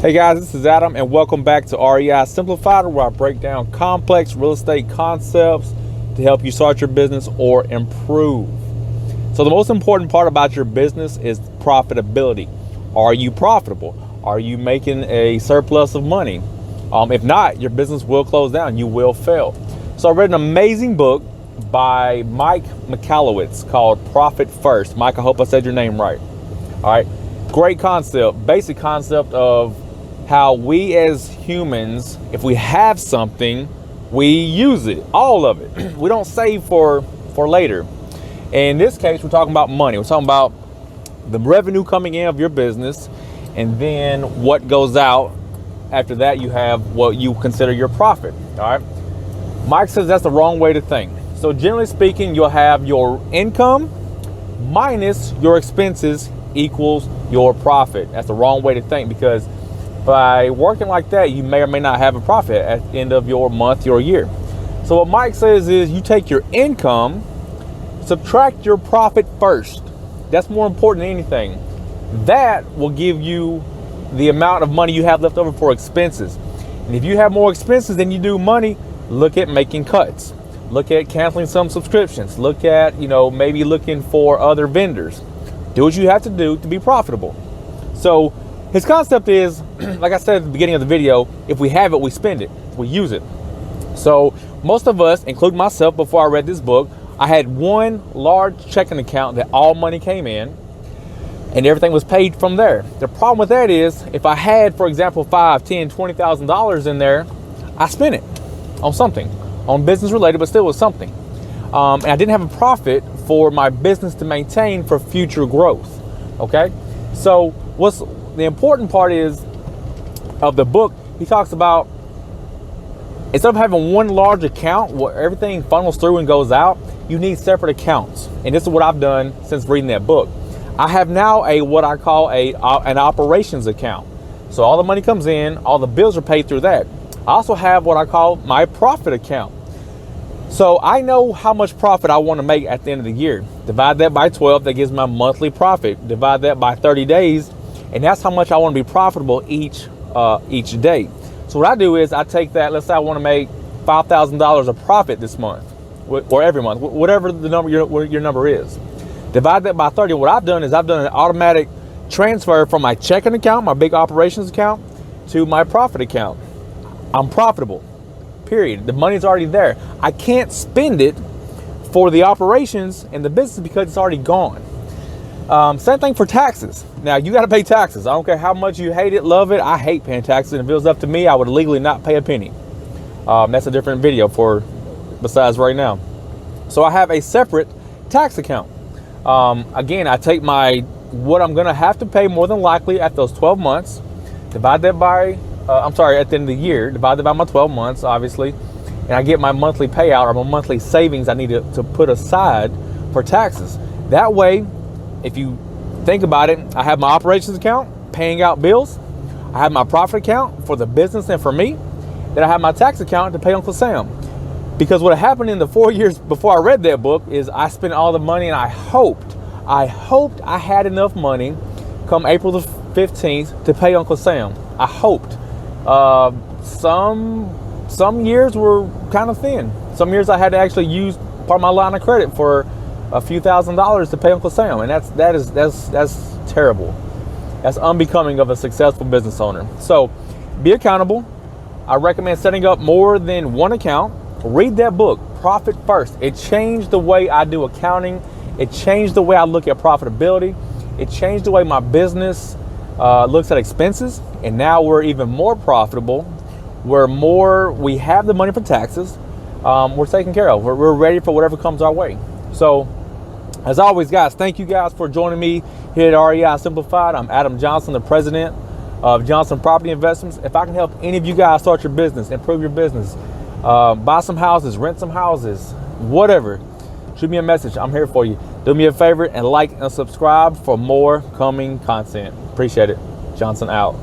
Hey guys, this is Adam and welcome back to REI Simplified, where I break down complex real estate concepts to help you start your business or improve. So the most important part about your business is profitability. Are you profitable? Are you making a surplus of money? If not, your business will close down. You will fail. So I read an amazing book by Mike Michalowicz called Profit First. Mike, I hope I said your name right. All right. Great concept, basic concept of how we as humans, if we have something, we use it, all of it. We don't save for later. In this case, we're talking about money. We're talking about the revenue coming in of your business, and then what goes out. After that, you have what you consider your profit. All right. Mike says that's the wrong way to think. So generally speaking, you'll have your income minus your expenses equals your profit. That's the wrong way to think, because by working like that, you may or may not have a profit at the end of your month, your year. So what Mike says is you take your income, subtract your profit first. That's more important than anything. That will give you the amount of money you have left over for expenses. And if you have more expenses than you do money, look at making cuts. Look at canceling some subscriptions. Look at, maybe looking for other vendors. Do what you have to do to be profitable. So his concept is, like I said at the beginning of the video, if we have it, we spend it, we use it. So most of us, including myself, before I read this book, I had one large checking account that all money came in and everything was paid from there. The problem with that is if I had, for example, $5,000, $10,000, $20,000 in there, I spent it on something, on business related, but still was something. And I didn't have a profit for my business to maintain for future growth. Okay. So what's the important part is of the book, he talks about instead of having one large account where everything funnels through and goes out, you need separate accounts. And this is what I've done since reading that book. I have now what I call an operations account. So all the money comes in, all the bills are paid through that. I also have what I call my profit account. So I know how much profit I want to make at the end of the year. Divide that by 12, that gives my monthly profit. Divide that by 30 days, and that's how much I want to be profitable each day. So what I do is I take that, let's say I want to make $5,000 of profit this month, or every month, whatever the number your number is. Divide that by 30. What I've done is I've done an automatic transfer from my checking account, my big operations account, to my profit account. I'm profitable, period. The money's already there. I can't spend it for the operations and the business because it's already gone. Same thing for taxes. Now, you got to pay taxes. I don't care how much you hate it, love it. I hate paying taxes. And if it was up to me, I would legally not pay a penny. That's a different video besides right now. So I have a separate tax account. Again, I take what I'm going to have to pay more than likely at those 12 months, divide that by, at the end of the year, divide that by my 12 months, obviously, and I get my monthly payout or my monthly savings I need to put aside for taxes. That way, if you think about it, I have my operations account paying out bills. I have my profit account for the business and for me. Then I have my tax account to pay Uncle Sam. Because what happened in the 4 years before I read that book is I spent all the money, and I hoped I had enough money come April the 15th to pay Uncle Sam. I hoped. Some years were kind of thin. Some years I had to actually use part of my line of credit for a few $1,000s to pay Uncle Sam, and that's terrible. That's unbecoming of a successful business owner. So be accountable. I recommend setting up more than one account. Read that book, Profit First. It changed the way I do accounting. It changed the way I look at profitability. It changed the way my business looks at expenses. And now we're even more profitable. We have the money for taxes. We're taken care of. We're ready for whatever comes our way. So as always, guys, thank you guys for joining me here at REI Simplified. I'm Adam Johnson, the president of Johnson Property Investments. If I can help any of you guys start your business, improve your business, buy some houses, rent some houses, whatever, shoot me a message. I'm here for you. Do me a favor and like and subscribe for more coming content. Appreciate it. Johnson out.